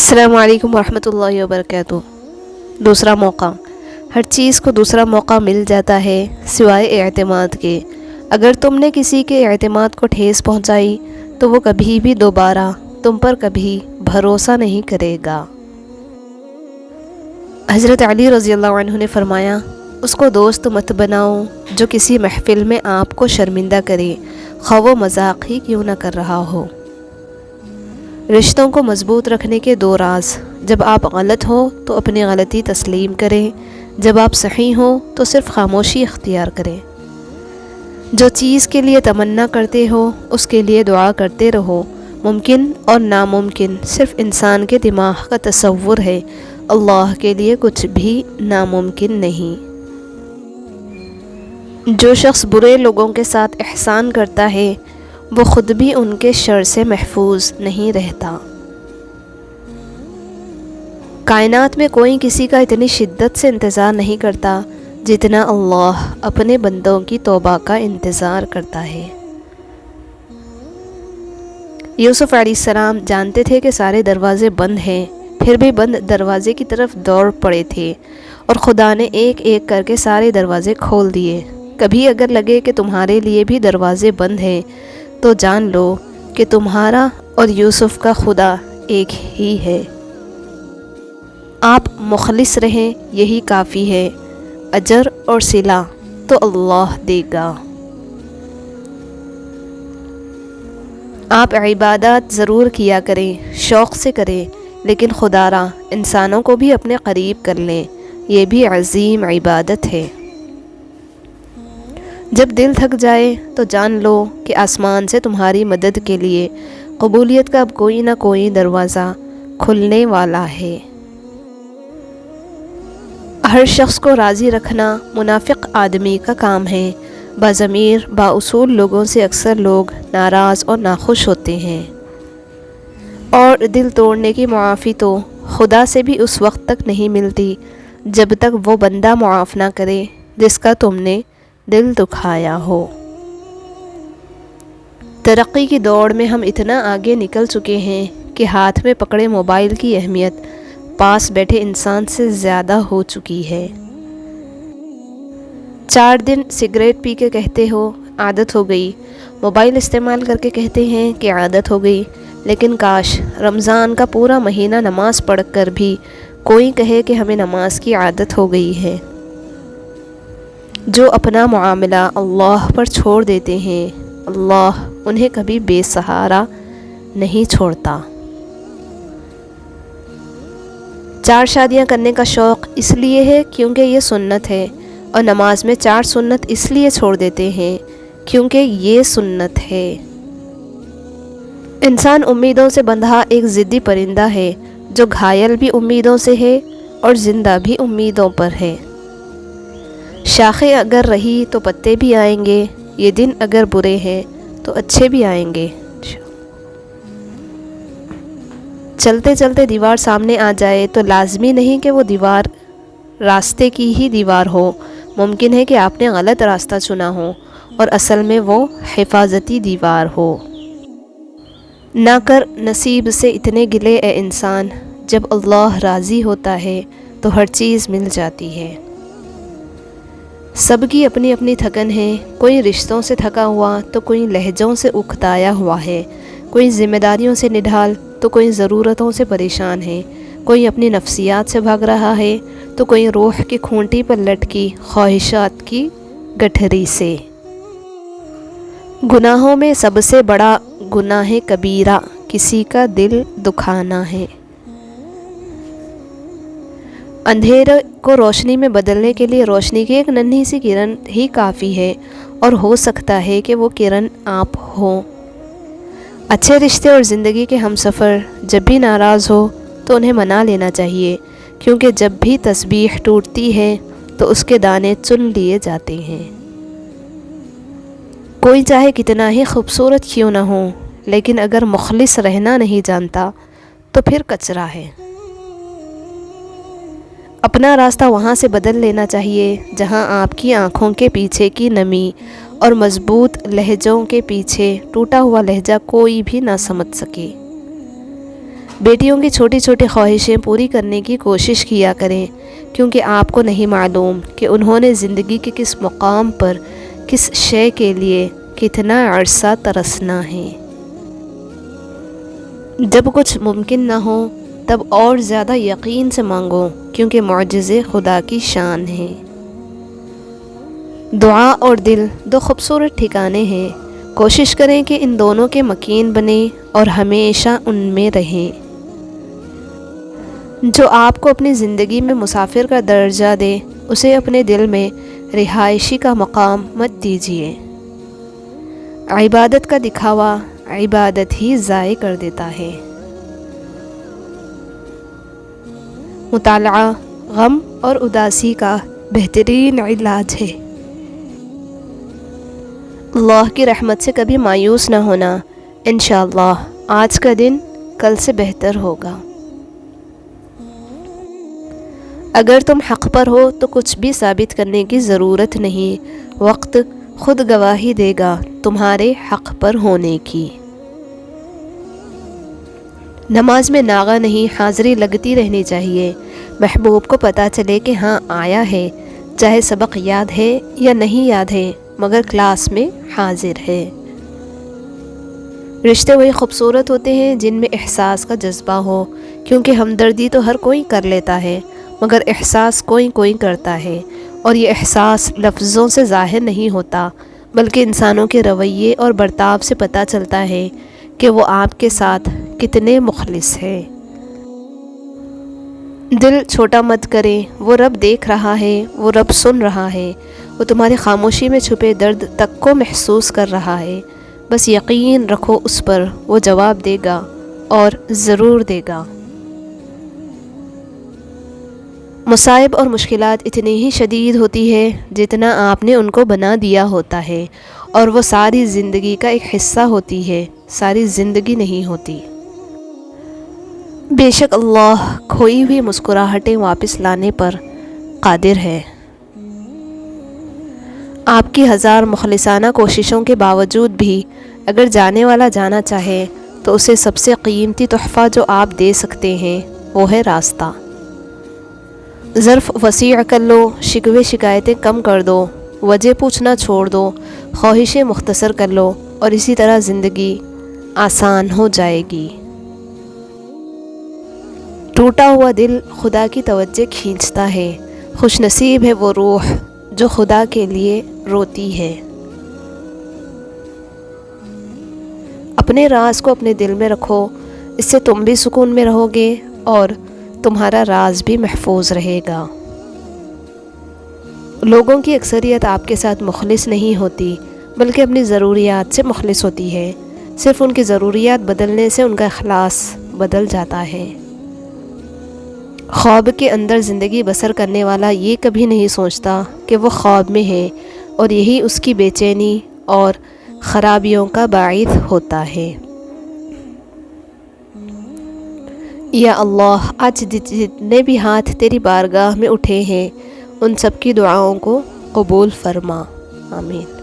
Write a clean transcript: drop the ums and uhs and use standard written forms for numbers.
السلام علیکم ورحمۃ اللہ وبرکاتہ۔ دوسرا موقع۔ ہر چیز کو دوسرا موقع مل جاتا ہے سوائے اعتماد کے۔ اگر تم نے کسی کے اعتماد کو ٹھیس پہنچائی تو وہ کبھی بھی دوبارہ تم پر کبھی بھروسہ نہیں کرے گا۔ حضرت علی رضی اللہ عنہ نے فرمایا، اس کو دوست مت بناؤ جو کسی محفل میں آپ کو شرمندہ کرے، خواہ وہ مذاق ہی کیوں نہ کر رہا ہو۔ رشتوں کو مضبوط رکھنے کے دو راز: جب آپ غلط ہو تو اپنی غلطی تسلیم کریں، جب آپ صحیح ہو تو صرف خاموشی اختیار کریں۔ جو چیز کے لیے تمنا کرتے ہو اس کے لیے دعا کرتے رہو۔ ممکن اور ناممکن صرف انسان کے دماغ کا تصور ہے، اللہ کے لیے کچھ بھی ناممکن نہیں۔ جو شخص برے لوگوں کے ساتھ احسان کرتا ہے وہ خود بھی ان کے شر سے محفوظ نہیں رہتا۔ کائنات میں کوئی کسی کا اتنی شدت سے انتظار نہیں کرتا جتنا اللہ اپنے بندوں کی توبہ کا انتظار کرتا ہے۔ یوسف علیہ السلام جانتے تھے کہ سارے دروازے بند ہیں، پھر بھی بند دروازے کی طرف دوڑ پڑے تھے اور خدا نے ایک ایک کر کے سارے دروازے کھول دیے۔ کبھی اگر لگے کہ تمہارے لیے بھی دروازے بند ہیں تو جان لو کہ تمہارا اور یوسف کا خدا ایک ہی ہے۔ آپ مخلص رہیں یہی کافی ہے، اجر اور صلہ تو اللہ دے گا۔ آپ عبادات ضرور کیا کریں، شوق سے کریں، لیکن خدا را انسانوں کو بھی اپنے قریب کر لیں، یہ بھی عظیم عبادت ہے۔ جب دل تھک جائے تو جان لو کہ آسمان سے تمہاری مدد کے لیے قبولیت کا اب کوئی نہ کوئی دروازہ کھلنے والا ہے۔ ہر شخص کو راضی رکھنا منافق آدمی کا کام ہے۔ باضمیر بااصول لوگوں سے اکثر لوگ ناراض اور ناخوش ہوتے ہیں، اور دل توڑنے کی معافی تو خدا سے بھی اس وقت تک نہیں ملتی جب تک وہ بندہ معاف نہ کرے جس کا تم نے دل دکھایا ہو۔ ترقی کی دوڑ میں ہم اتنا آگے نکل چکے ہیں کہ ہاتھ میں پکڑے موبائل کی اہمیت پاس بیٹھے انسان سے زیادہ ہو چکی ہے۔ 4 دن سگریٹ پی کے کہتے ہو عادت ہو گئی، موبائل استعمال کر کے کہتے ہیں کہ عادت ہو گئی، لیکن کاش رمضان کا پورا مہینہ نماز پڑھ کر بھی کوئی کہے کہ ہمیں نماز کی عادت ہو گئی ہے۔ جو اپنا معاملہ اللہ پر چھوڑ دیتے ہیں اللہ انہیں کبھی بے سہارا نہیں چھوڑتا۔ 4 شادیاں کرنے کا شوق اس لیے ہے کیونکہ یہ سنت ہے، اور نماز میں 4 سنت اس لیے چھوڑ دیتے ہیں کیونکہ یہ سنت ہے۔ انسان امیدوں سے بندھا ایک ضدی پرندہ ہے جو گھائل بھی امیدوں سے ہے اور زندہ بھی امیدوں پر ہے۔ شاخیں اگر رہی تو پتے بھی آئیں گے، یہ دن اگر برے ہیں تو اچھے بھی آئیں گے۔ چلتے چلتے دیوار سامنے آ جائے تو لازمی نہیں کہ وہ دیوار راستے کی ہی دیوار ہو، ممکن ہے کہ آپ نے غلط راستہ چنا ہو اور اصل میں وہ حفاظتی دیوار ہو۔ نہ کر نصیب سے اتنے گلے اے انسان، جب اللہ راضی ہوتا ہے تو ہر چیز مل جاتی ہے۔ سب کی اپنی اپنی تھکن ہے، کوئی رشتوں سے تھکا ہوا تو کوئی لہجوں سے اکتایا ہوا ہے، کوئی ذمہ داریوں سے نڈھال تو کوئی ضرورتوں سے پریشان ہے، کوئی اپنی نفسیات سے بھاگ رہا ہے تو کوئی روح کی کھونٹی پر لٹکی خواہشات کی گٹھری سے۔ گناہوں میں سب سے بڑا گناہ کبیرہ کسی کا دل دکھانا ہے۔ اندھیرے کو روشنی میں بدلنے کے لیے روشنی کی ایک ننھی سی کرن ہی کافی ہے، اور ہو سکتا ہے کہ وہ کرن آپ ہو۔ اچھے رشتے اور زندگی کے ہم سفر جب بھی ناراض ہو تو انہیں منا لینا چاہیے، کیونکہ جب بھی تسبیح ٹوٹتی ہے تو اس کے دانے چن لیے جاتے ہیں۔ کوئی چاہے کتنا ہی خوبصورت کیوں نہ ہو، لیکن اگر مخلص رہنا نہیں جانتا تو پھر کچرا ہے۔ اپنا راستہ وہاں سے بدل لینا چاہیے جہاں آپ کی آنکھوں کے پیچھے کی نمی اور مضبوط لہجوں کے پیچھے ٹوٹا ہوا لہجہ کوئی بھی نہ سمجھ سکے۔ بیٹیوں کی چھوٹی چھوٹی خواہشیں پوری کرنے کی کوشش کیا کریں، کیونکہ آپ کو نہیں معلوم کہ انہوں نے زندگی کے کس مقام پر کس شے کے لیے کتنا عرصہ ترسنا ہے۔ جب کچھ ممکن نہ ہو تب اور زیادہ یقین سے مانگو، کیونکہ معجزے خدا کی شان ہیں۔ دعا اور دل دو خوبصورت ٹھکانے ہیں، کوشش کریں کہ ان دونوں کے مکین بنیں اور ہمیشہ ان میں رہیں۔ جو آپ کو اپنی زندگی میں مسافر کا درجہ دے، اسے اپنے دل میں رہائشی کا مقام مت دیجیے۔ عبادت کا دکھاوا عبادت ہی ضائع کر دیتا ہے۔ مطالعہ غم اور اداسی کا بہترین علاج ہے۔ اللہ کی رحمت سے کبھی مایوس نہ ہونا، انشاءاللہ آج کا دن کل سے بہتر ہوگا۔ اگر تم حق پر ہو تو کچھ بھی ثابت کرنے کی ضرورت نہیں، وقت خود گواہی دے گا تمہارے حق پر ہونے کی۔ نماز میں ناغہ نہیں، حاضری لگتی رہنی چاہیے۔ محبوب کو پتہ چلے کہ ہاں آیا ہے، چاہے سبق یاد ہے یا نہیں یاد ہے، مگر کلاس میں حاضر ہے۔ رشتے وہی خوبصورت ہوتے ہیں جن میں احساس کا جذبہ ہو، کیونکہ ہمدردی تو ہر کوئی کر لیتا ہے، مگر احساس کوئی کوئی کرتا ہے، اور یہ احساس لفظوں سے ظاہر نہیں ہوتا، بلکہ انسانوں کے رویے اور برتاؤ سے پتہ چلتا ہے کہ وہ آپ کے ساتھ کتنے مخلص ہیں۔ دل چھوٹا مت کریں، وہ رب دیکھ رہا ہے، وہ رب سن رہا ہے، وہ تمہاری خاموشی میں چھپے درد تک کو محسوس کر رہا ہے۔ بس یقین رکھو اس پر، وہ جواب دے گا اور ضرور دے گا۔ مصائب اور مشکلات اتنی ہی شدید ہوتی ہے جتنا آپ نے ان کو بنا دیا ہوتا ہے، اور وہ ساری زندگی کا ایک حصہ ہوتی ہے، ساری زندگی نہیں ہوتی۔ بے شک اللہ کھوئی ہوئی مسکراہٹیں واپس لانے پر قادر ہے۔ آپ کی ہزار مخلصانہ کوششوں کے باوجود بھی اگر جانے والا جانا چاہے تو اسے سب سے قیمتی تحفہ جو آپ دے سکتے ہیں وہ ہے راستہ۔ ظرف وسیع کر لو، شکوے شکایتیں کم کر دو، وجہ پوچھنا چھوڑ دو، خواہشیں مختصر کر لو، اور اسی طرح زندگی آسان ہو جائے گی۔ ٹوٹا ہوا دل خدا کی توجہ کھینچتا ہے، خوش نصیب ہے وہ روح جو خدا کے لیے روتی ہے۔ اپنے راز کو اپنے دل میں رکھو، اس سے تم بھی سکون میں رہو گے اور تمہارا راز بھی محفوظ رہے گا۔ لوگوں کی اکثریت آپ کے ساتھ مخلص نہیں ہوتی، بلکہ اپنی ضروریات سے مخلص ہوتی ہے۔ صرف ان کی ضروریات بدلنے سے ان کا اخلاص بدل جاتا ہے۔ خواب کے اندر زندگی بسر کرنے والا یہ کبھی نہیں سوچتا کہ وہ خواب میں ہے، اور یہی اس کی بے چینی اور خرابیوں کا باعث ہوتا ہے۔ یا اللہ، آج جتنے بھی ہاتھ تیری بارگاہ میں اٹھے ہیں ان سب کی دعاؤں کو قبول فرما، آمین۔